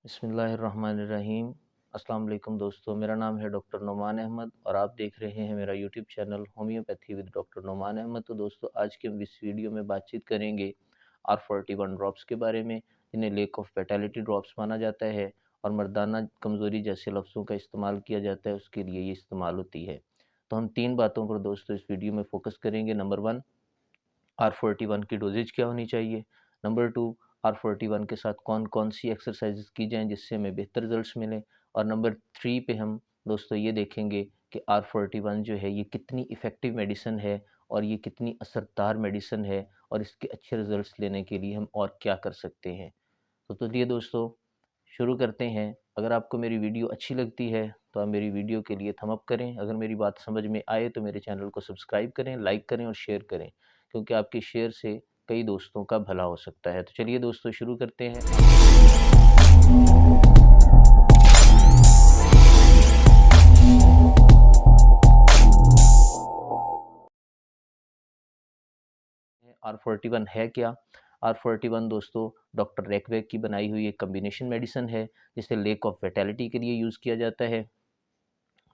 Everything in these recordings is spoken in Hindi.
बिस्मिल्लाहिर्रहमानिर्रहीम। अस्सलाम वालेकुम दोस्तों, मेरा नाम है डॉक्टर नुमान अहमद और आप देख रहे हैं मेरा YouTube channel homeopathy with doctor Numan Ahmad. तो दोस्तों, आज के हम इस वीडियो में बातचीत करेंगे R41 ड्रॉप्स के बारे में, जिन्हें लेक ऑफ फैटेलिटी ड्रॉप्स माना जाता है और मर्दाना कमज़ोरी जैसे लफ्ज़ों का इस्तेमाल किया जाता है, उसके लिए ये इस्तेमाल होती है। तो हम 3 बातों पर दोस्तों इस वीडियो में फ़ोकस करेंगे। नंबर 1, R41 की डोजेज क्या होनी चाहिए। नंबर 2, R41 के साथ कौन कौन सी एक्सरसाइजेज की जाएँ जिससे हमें बेहतर रिजल्ट्स मिलें। और नंबर 3 पे हम दोस्तों ये देखेंगे कि R41 जो है ये कितनी इफ़ेक्टिव मेडिसिन है और ये कितनी असरदार मेडिसिन है और इसके अच्छे रिजल्ट्स लेने के लिए हम और क्या कर सकते हैं। तो चलिए दोस्तों, शुरू करते हैं। अगर आपको मेरी वीडियो अच्छी लगती है तो आप मेरी वीडियो के लिए थंब अप करें। अगर मेरी बात समझ में आए तो मेरे चैनल को सब्सक्राइब करें, लाइक करें और शेयर करें, क्योंकि आपके शेयर से कई दोस्तों का भला हो सकता है। तो चलिए दोस्तों, शुरू करते हैं। R41 है क्या? R41 दोस्तों डॉक्टर रेकवेक की बनाई हुई एक कम्बिनेशन मेडिसिन है, जिसे लेक ऑफ फैटेलिटी के लिए यूज़ किया जाता है।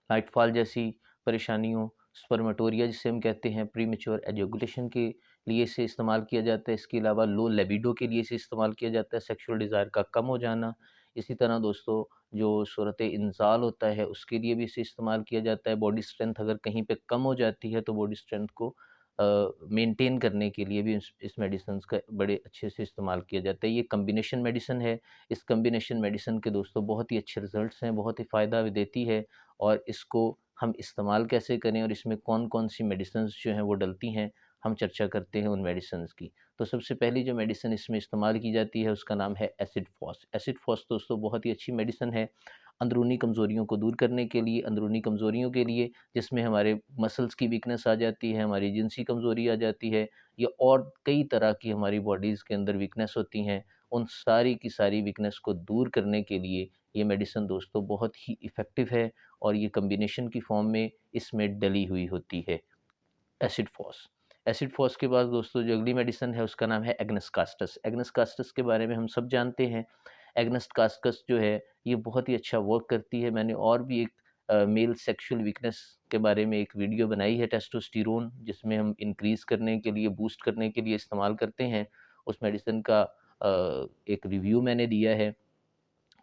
नाइटफॉल जैसी परेशानियों, स्पर्मेटोरिया जिसे हम कहते हैं, प्रीमेच्योर एजैकुलेशन के लिए इसे इस्तेमाल किया जाता है। इसके अलावा लो लिबिडो के लिए इसे इस्तेमाल किया जाता है, सेक्सुअल डिज़ायर का कम हो जाना। इसी तरह दोस्तों, जो सूरत इंज़ाल होता है उसके लिए भी इसे इस्तेमाल किया जाता है। बॉडी स्ट्रेंथ अगर कहीं पे कम हो जाती है तो बॉडी स्ट्रेंथ को मेंटेन करने के लिए भी इस मेडिसिन्स का बड़े अच्छे से इस्तेमाल किया जाता है। ये कम्बिनेशन मेडिसिन है। इस कम्बिनेशन मेडिसिन के दोस्तों बहुत ही अच्छे रिज़ल्ट्स हैं, बहुत ही फ़ायदा देती है। और इसको हम इस्तेमाल कैसे करें और इसमें कौन-कौन सी मेडिसिन्स जो हैं वो डलती हैं, हम चर्चा करते हैं उन मेडिसिन्स की। तो सबसे पहली जो मेडिसिन इसमें इस्तेमाल की जाती है उसका नाम है एसिड फ़ॉस। एसिड फ़ॉस दोस्तों बहुत ही अच्छी मेडिसिन है, अंदरूनी कमज़ोरियों को दूर करने के लिए, अंदरूनी कमज़ोरियों के लिए जिसमें हमारे मसल्स की वीकनेस आ जाती है, हमारी जिनसी कमज़ोरी आ जाती है या और कई तरह की हमारी बॉडीज़ के अंदर वीकनेस होती हैं, उन सारी की सारी वीकनेस को दूर करने के लिए ये मेडिसिन दोस्तों बहुत ही इफ़ेक्टिव है और ये कम्बिनेशन की फॉर्म में इसमें डली हुई होती है एसिड फ़ॉस। एसिड फ़ॉस के बाद दोस्तों जो अगली मेडिसिन है उसका नाम है एग्नेस कास्टस। एग्नेस कास्टस के बारे में हम सब जानते हैं। एग्नेस कास्टस जो है ये बहुत ही अच्छा वर्क करती है। मैंने और भी एक मेल सेक्सुअल वीकनेस के बारे में एक वीडियो बनाई है, टेस्टोस्टेरोन जिसमें हम इंक्रीज़ करने के लिए, बूस्ट करने के लिए इस्तेमाल करते हैं। उस मेडिसिन का एक रिव्यू मैंने दिया है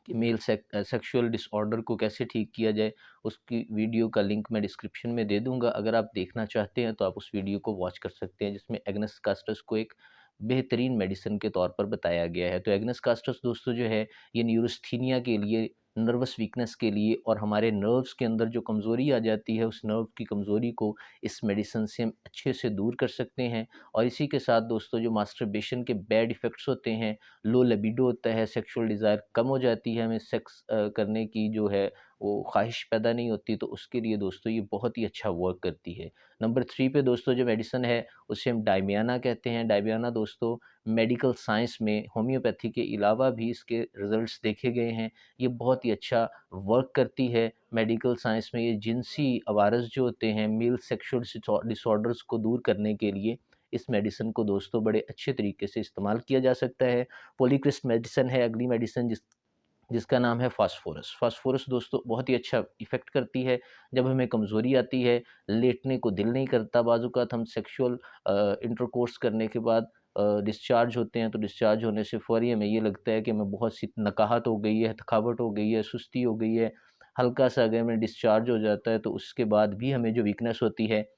कि मेल सेक्सुअल डिसऑर्डर को कैसे ठीक किया जाए। उसकी वीडियो का लिंक मैं डिस्क्रिप्शन में दे दूँगा। अगर आप देखना चाहते हैं तो आप उस वीडियो को वॉच कर सकते हैं, जिसमें एग्नेस कास्टस को एक बेहतरीन मेडिसिन के तौर पर बताया गया है। तो एग्नेस कास्टस दोस्तों जो है ये न्यूरोस्थीनिया के लिए, नर्वस वीकनेस के लिए और हमारे नर्व्स के अंदर जो कमज़ोरी आ जाती है उस नर्व की कमज़ोरी को इस मेडिसिन से हम अच्छे से दूर कर सकते हैं। और इसी के साथ दोस्तों जो मास्टरबेशन के बैड इफ़ेक्ट्स होते हैं, लो लिबिडो होता है, सेक्सुअल डिज़ायर कम हो जाती है, हमें सेक्स करने की जो है वो ख्वाहिश पैदा नहीं होती, तो उसके लिए दोस्तों ये बहुत ही अच्छा वर्क करती है। नंबर 3 पे दोस्तों जो मेडिसिन है उसे हम डायबियाना कहते हैं। डायबियाना दोस्तों मेडिकल साइंस में होम्योपैथी के अलावा भी इसके रिज़ल्ट्स देखे गए हैं। ये बहुत ही अच्छा वर्क करती है। मेडिकल साइंस में ये जिनसी अवारस जो होते हैं, मेल सेक्सुअल डिसऑर्डर्स को दूर करने के लिए इस मेडिसिन को दोस्तों बड़े अच्छे तरीके से इस्तेमाल किया जा सकता है। पॉलीक्रिस्ट मेडिसिन है अगली मेडिसिन जिसका नाम है फास्फोरस। फास्फोरस दोस्तों बहुत ही अच्छा इफ़ेक्ट करती है। जब हमें कमज़ोरी आती है, लेटने को दिल नहीं करता, बाज़-औक़ात हम सेक्सुअल इंटरकोर्स करने के बाद डिस्चार्ज होते हैं, तो डिस्चार्ज होने से फ़ौरी हमें ये लगता है कि हमें बहुत सी नकाहत हो गई है, थकावट हो गई है, सुस्ती हो गई है। हल्का-सा अगर हमें डिस्चार्ज हो जाता है तो उसके बाद भी हमें जो वीकनेस होती है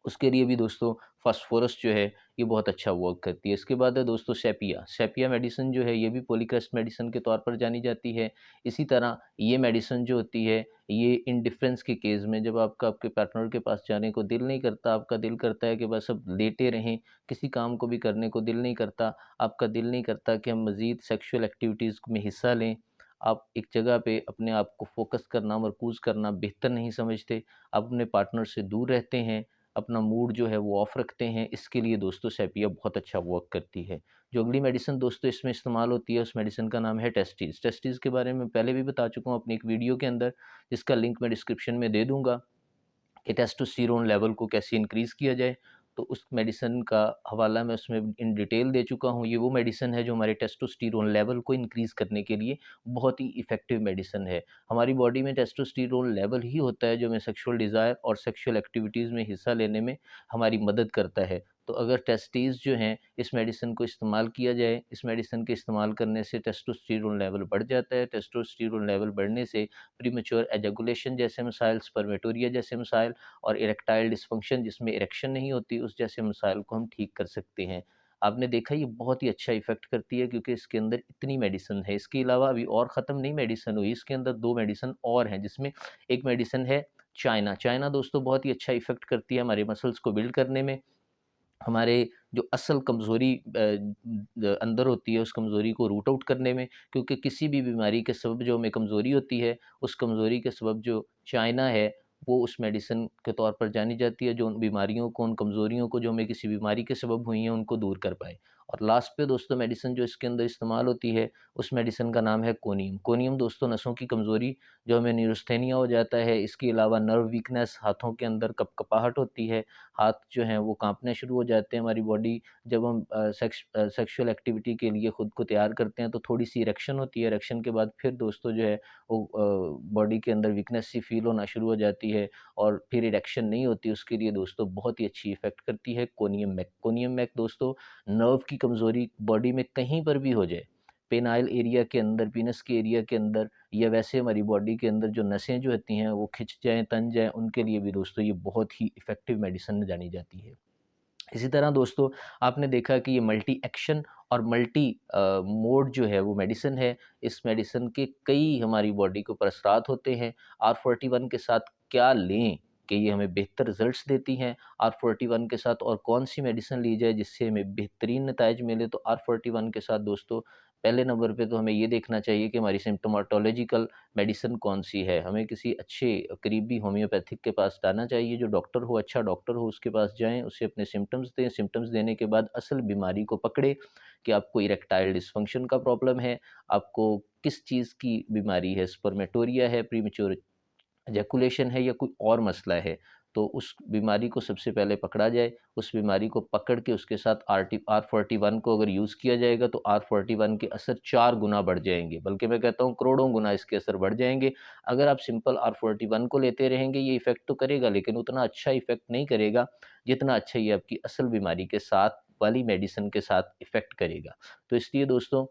उसके लिए भी दोस्तों फास्फोरस जो है ये बहुत अच्छा वर्क करती है। इसके बाद है दोस्तों सेपिया। सेपिया मेडिसिन जो है ये भी पॉलीक्रेस्ट मेडिसिन के तौर पर जानी जाती है। इसी तरह ये मेडिसिन जो होती है ये इंडिफरेंस के केस में, जब आपका आपके पार्टनर के पास जाने को दिल नहीं करता, आपका दिल करता है कि बस अब लेटे रहें, किसी काम को भी करने को दिल नहीं करता, आपका दिल नहीं करता कि हम मज़ीद सेक्सुअल एक्टिविटीज़ में हिस्सा लें, आप एक जगह पे अपने आप को फ़ोकस करना, मरकूज़ करना बेहतर नहीं समझते, आप अपने पार्टनर से दूर रहते हैं, अपना मूड जो है वो ऑफ रखते हैं, इसके लिए दोस्तों सेपिया बहुत अच्छा वर्क करती है। जो अगली मेडिसिन दोस्तों इसमें इस्तेमाल होती है उस मेडिसिन का नाम है टेस्टीज़। टेस्टीज़ के बारे में पहले भी बता चुका हूँ अपनी एक वीडियो के अंदर, जिसका लिंक मैं डिस्क्रिप्शन में दे दूँगा कि टेस्टोस्टेरोन लेवल को कैसे इंक्रीज़ किया जाए। तो उस मेडिसिन का हवाला मैं उसमें इन डिटेल दे चुका हूँ। ये वो मेडिसिन है जो हमारे टेस्टोस्टेरोन लेवल को इंक्रीज़ करने के लिए बहुत ही इफ़ेक्टिव मेडिसिन है। हमारी बॉडी में टेस्टोस्टेरोन लेवल ही होता है जो हमें सेक्सुअल डिज़ायर और सेक्सुअल एक्टिविटीज़ में हिस्सा लेने में हमारी मदद करता है। तो अगर टेस्टीज़ जो हैं, इस मेडिसिन को इस्तेमाल किया जाए, इस मेडिसिन के इस्तेमाल करने से टेस्टोस्टेरोन लेवल बढ़ जाता है। टेस्टोस्टेरोन लेवल बढ़ने से प्रीमैच्योर एजैकुलेशन जैसे मसाइल, स्पर्मेटोरिया जैसे मसाइल और इरेक्टाइल डिस्फंक्शन जिसमें इरेक्शन नहीं होती, उस जैसे मसाइल को हम ठीक कर सकते हैं। आपने देखा ये बहुत ही अच्छा इफ़ेक्ट करती है क्योंकि इसके अंदर इतनी मेडिसिन है। इसके अलावा अभी और ख़त्म नहीं मेडिसिन हुई, इसके अंदर 2 मेडिसिन और हैं जिसमें एक मेडिसिन है चाइना। चाइना दोस्तों बहुत ही अच्छा इफ़ेक्ट करती है हमारे मसल्स को बिल्ड करने में, हमारे जो असल कमज़ोरी अंदर होती है उस कमज़ोरी को रूट आउट करने में, क्योंकि किसी भी बीमारी के सबब जो हमें कमज़ोरी होती है, उस कमज़ोरी के सबब जो चाइना है, वो उस मेडिसिन के तौर पर जानी जाती है जो उन बीमारियों को, उन कमज़ोरियों को जो हमें किसी बीमारी के सबब हुई हैं, उनको दूर कर पाए। और लास्ट पे दोस्तों मेडिसिन जो इसके अंदर इस्तेमाल होती है, उस मेडिसिन का नाम है कोनियम। कोनियम दोस्तों नसों की कमज़ोरी जो हमें न्यूरोस्थेनिया हो जाता है, इसके अलावा नर्व वीकनेस, हाथों के अंदर कपकपाहट होती है, हाथ जो हैं वो काँपने शुरू हो जाते हैं, हमारी बॉडी जब हम सेक्सुअल एक्टिविटी के लिए खुद को तैयार करते हैं तो थोड़ी-सी इरेक्शन होती है, इरेक्शन के बाद फिर दोस्तों जो है वो बॉडी के अंदर वीकनेस सी फ़ील होना शुरू हो जाती है और फिर इरेक्शन नहीं होती, उसके लिए दोस्तों बहुत ही अच्छी इफ़ेक्ट करती है कोनियम मैक। कोनियम मैक दोस्तों नर्व की कमज़ोरी बॉडी में कहीं पर भी हो जाए, पेनाइल एरिया के अंदर, पीनस के एरिया के अंदर या वैसे हमारी बॉडी के अंदर जो नसें जो होती हैं वो खिंच जाएँ, तन जाएँ, उनके लिए भी दोस्तों ये बहुत ही इफ़ेक्टिव मेडिसिन जानी जाती है। इसी तरह दोस्तों आपने देखा कि ये मल्टी एक्शन और मल्टी मोड जो है वो मेडिसिन है। इस मेडिसिन के कई हमारी बॉडी के ऊपर असरात होते हैं। R41 के साथ क्या लें कि ये हमें बेहतर रिज़ल्ट्स देती हैं? R41 के साथ और कौन-सी मेडिसिन ली जाए जिससे हमें बेहतरीन नताइज मिले? तो R41 के साथ दोस्तों पहले नंबर पे तो हमें ये देखना चाहिए कि हमारी सिम्प्टोमेटोलॉजिकल मेडिसिन कौन-सी है। हमें किसी अच्छे करीबी होम्योपैथिक के पास जाना चाहिए, जो डॉक्टर हो, अच्छा डॉक्टर हो, उसके पास जाएँ, उसे अपने सिम्पटम्स दें, सिम्पटम्स देने के बाद असल बीमारी को पकड़े कि आपको इरेक्टाइल डिस्फंक्शन का प्रॉब्लम है, आपको किस चीज़ की बीमारी है, स्पर्मेटोरिया है, प्रीमैच्योर एजैकुलेशन है या कोई और मसला है, तो उस बीमारी को सबसे पहले पकड़ा जाए। उस बीमारी को पकड़ के उसके साथ R41 को अगर यूज़ किया जाएगा तो R41 के असर 4 गुना बढ़ जाएँगे, बल्कि मैं कहता हूँ करोड़ों गुना इसके असर बढ़ जाएँगे। अगर आप सिंपल R41 को लेते रहेंगे ये इफ़ेक्ट तो करेगा लेकिन उतना अच्छा इफ़ेक्ट नहीं करेगा, जितना अच्छा ये आपकी असल बीमारी के साथ वाली मेडिसिन के साथ इफ़ेक्ट करेगा। तो इसलिए दोस्तों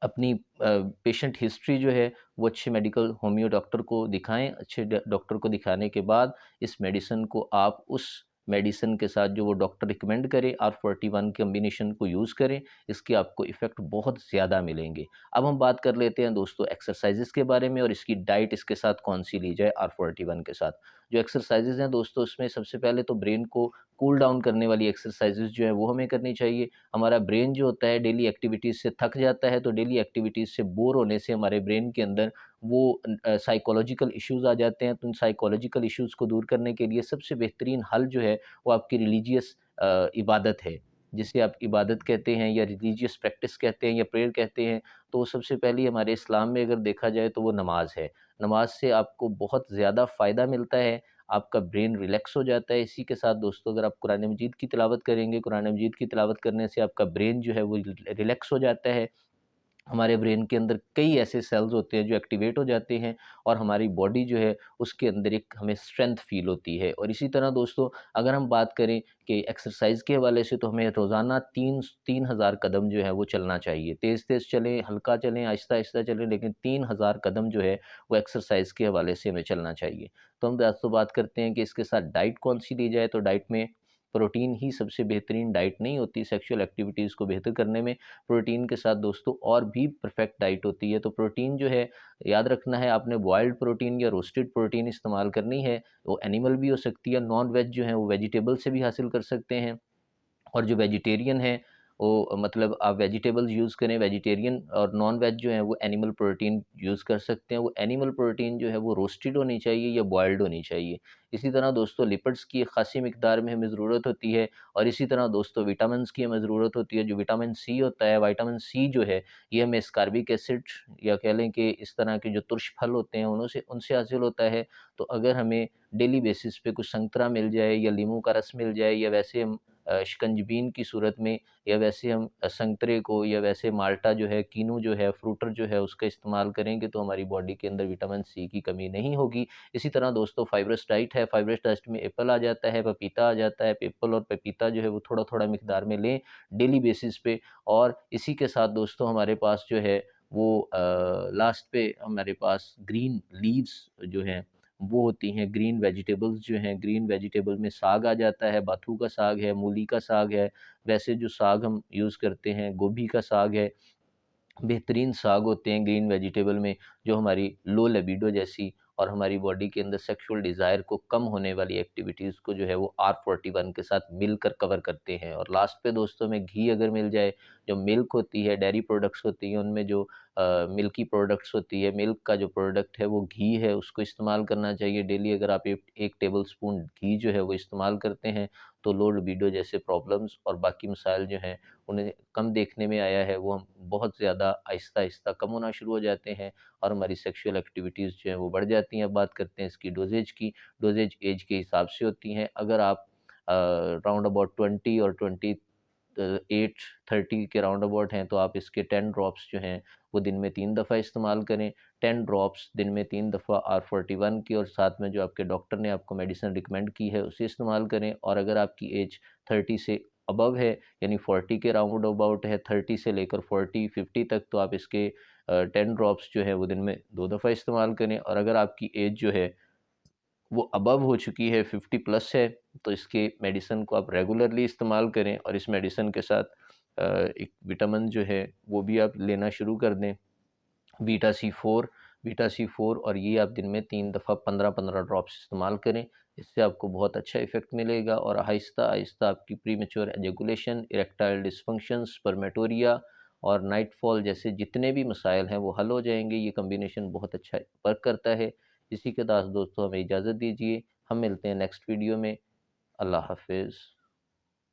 अपनी पेशेंट हिस्ट्री जो है वो अच्छे मेडिकल होमियो डॉक्टर को दिखाएँ, अच्छे डॉक्टर को दिखाने के बाद इस मेडिसिन को आप उस मेडिसिन के साथ जो वो डॉक्टर रिकमेंड करे R41 कॉम्बिनेशन को यूज़ करें, इसके आपको इफ़ेक्ट बहुत ज़्यादा मिलेंगे। अब हम बात कर लेते हैं दोस्तों एक्सरसाइज़ेज़ के बारे में और इसकी डाइट इसके साथ कौन-सी ली जाए R41 के साथ। जो एक्सरसाइज़ेज़ हैं दोस्तों उसमें सबसे पहले तो ब्रेन को कूल डाउन करने वाली एक्सरसाइज़ेज़ जो है वो हमें करनी चाहिए। हमारा ब्रेन जो होता है डेली एक्टिविटीज़ से थक जाता है, तो डेली एक्टिविटीज़ से बोर होने से हमारे ब्रेन के अंदर वो साइकोलॉजिकल इश्यूज़ आ जाते हैं। तो उन साइकोलॉजिकल इश्यूज़ को दूर करने के लिए सबसे बेहतरीन हल जो है वो आपकी रिलीजियस इबादत है। जिसे आप इबादत कहते हैं या रिलीजियस प्रैक्टिस कहते हैं या प्रेयर कहते हैं, तो सबसे पहले हमारे इस्लाम में अगर देखा जाए तो वो नमाज़ है। नमाज़ से आपको बहुत ज़्यादा फ़ायदा मिलता है, आपका ब्रेन रिलैक्स हो जाता है। इसी के साथ दोस्तों अगर आप कुरान मजीद की तिलावत करेंगे, कुरान मजीद की तिलावत करने से आपका ब्रेन जो है वो रिलैक्स हो जाता है। हमारे ब्रेन के अंदर कई ऐसे सेल्स होते हैं जो एक्टिवेट हो जाते हैं और हमारी बॉडी जो है उसके अंदर एक हमें स्ट्रेंथ फ़ील होती है। और इसी तरह दोस्तों अगर हम बात करें कि एक्सरसाइज़ के हवाले से तो हमें रोज़ाना 3000 कदम जो है वो चलना चाहिए। तेज़-तेज़ चलें, हल्का चलें, आहिस्ता-आहिस्ता चलें लेकिन 3000 कदम जो है वो एक्सरसाइज़ के हवाले से हमें चलना चाहिए। तो हम दोस्तों बात करते हैं कि इसके साथ डाइट कौन-सी ली जाए, तो डाइट में प्रोटीन ही सबसे बेहतरीन डाइट नहीं होती सेक्सुअल एक्टिविटीज़ को बेहतर करने में। प्रोटीन के साथ दोस्तों और भी परफेक्ट डाइट होती है। तो प्रोटीन जो है याद रखना है आपने बॉइल्ड प्रोटीन या रोस्टेड प्रोटीन इस्तेमाल करनी है। वो एनिमल भी हो सकती है, नॉन वेज जो है वो वेजिटेबल से भी हासिल कर सकते हैं। और जो वेजिटेरियन हैं वो मतलब आप वेजिटेबल्स यूज़ करें, वेजिटेरियन और नॉन वेज जो है वो एनिमल प्रोटीन यूज़ कर सकते हैं। वो एनिमल प्रोटीन जो है वो रोस्टेड होनी चाहिए या बॉइल्ड होनी चाहिए। इसी तरह दोस्तों लिपिड्स की एक ख़ासी मिकदार में हमें ज़रूरत होती है, और इसी तरह दोस्तों विटामिन्स की हमें ज़रूरत होती है। जो विटामिन सी होता है, विटामिन सी जो है ये हमें एस्कॉर्बिक एसिड या कह लें कि इस तरह के जो तुर्श फल होते हैं उनसे उनसे हासिल होता है। तो अगर हमें डेली बेसिस पे कुछ संतरा मिल जाए या लीमू का रस मिल जाए, या वैसे हम शिकंजबीन की सूरत में, या वैसे हम संतरे को, या वैसे माल्टा जो है, कीनू जो है, फ्रूटर जो है, उसका इस्तेमाल करेंगे तो हमारी बॉडी के अंदर विटामिन सी की कमी नहीं होगी। इसी तरह दोस्तों फाइब्रस डाइट है, फाइब्रस डाइट में एप्पल आ जाता है, पपीता आ जाता है। एप्पल और पपीता जो है वो थोड़ा-थोड़ा मिकदार में लें डेली बेसिस पे। और इसी के साथ दोस्तों हमारे पास जो है वो लास्ट पे हमारे पास ग्रीन लीव्स जो हैं वो होती हैं, ग्रीन वेजिटेबल्स जो हैं, ग्रीन वेजिटेबल में साग आ जाता है, बाथू का साग है, मूली का साग है, वैसे जो साग हम यूज़ करते हैं, गोभी का साग है, बेहतरीन साग होते हैं ग्रीन वेजिटेबल में, जो हमारी लो लिबिडो जैसी और हमारी बॉडी के अंदर सेक्सुअल डिज़ायर को कम होने वाली एक्टिविटीज़ को जो है वो R41 के साथ मिलकर कवर करते हैं। और लास्ट पे दोस्तों में घी अगर मिल जाए, जो मिल्क होती है, डेयरी प्रोडक्ट्स होती हैं, उनमें जो मिल्की प्रोडक्ट्स होती है, मिल्क का जो प्रोडक्ट है वो घी है, उसको इस्तेमाल करना चाहिए डेली। अगर आप एक टेबल स्पून घी जो है वो इस्तेमाल करते हैं, तो लो लिबिडो जैसे प्रॉब्लम्स और बाकी मसाइल जो हैं उन्हें कम देखने में आया है, वो हम बहुत ज़्यादा आहिस्ता-आहिस्ता कम होना शुरू हो जाते हैं, और हमारी सेक्सुअल एक्टिविटीज़ जो हैं वो बढ़ जाती हैं। अब बात करते हैं इसकी डोज़ेज की। डोज़ेज ऐज के हिसाब से होती हैं। अगर आप राउंड अबाउट 20 और 8 30 के राउंड अबाउट हैं, तो आप इसके 10 ड्रॉप्स जो हैं वो दिन में 3 दफ़ा इस्तेमाल करें। 10 ड्रॉप्स दिन में 3 दफ़ा R41 की, और साथ में जो आपके डॉक्टर ने आपको मेडिसिन रिकमेंड की है उसे इस्तेमाल करें। और अगर आपकी एज 30 से अबव है, यानी 40 के राउंड अबाउट है, 30 से लेकर 40-50 तक, तो आप इसके 10 ड्रॉप्स जो है वो दिन में 2 दफ़ा इस्तेमाल करें। और अगर आपकी एज जो है वो अबव हो चुकी है, 50 प्लस है, तो इसके मेडिसिन को आप रेगुलरली इस्तेमाल करें, और इस मेडिसिन के साथ एक विटामिन जो है वो भी आप लेना शुरू कर दें, बीटा सी 4। बीटा सी 4, और ये आप दिन में 3 दफ़ा 15-15 ड्रॉप्स इस्तेमाल करें। इससे आपको बहुत अच्छा इफ़ेक्ट मिलेगा, और आहिस्ता-आहिस्ता आपकी premature ejaculation, erectile dysfunction, spermatorrhoea और नाइट फॉल जैसे जितने भी मसाइल हैं वो हल हो जाएँगे। ये कॉम्बिनेशन बहुत अच्छा वर्क करता है। इसी के साथ दोस्तों हमें इजाज़त दीजिए। हम मिलते हैं नेक्स्ट वीडियो में। अल्लाह हाफ़िज़।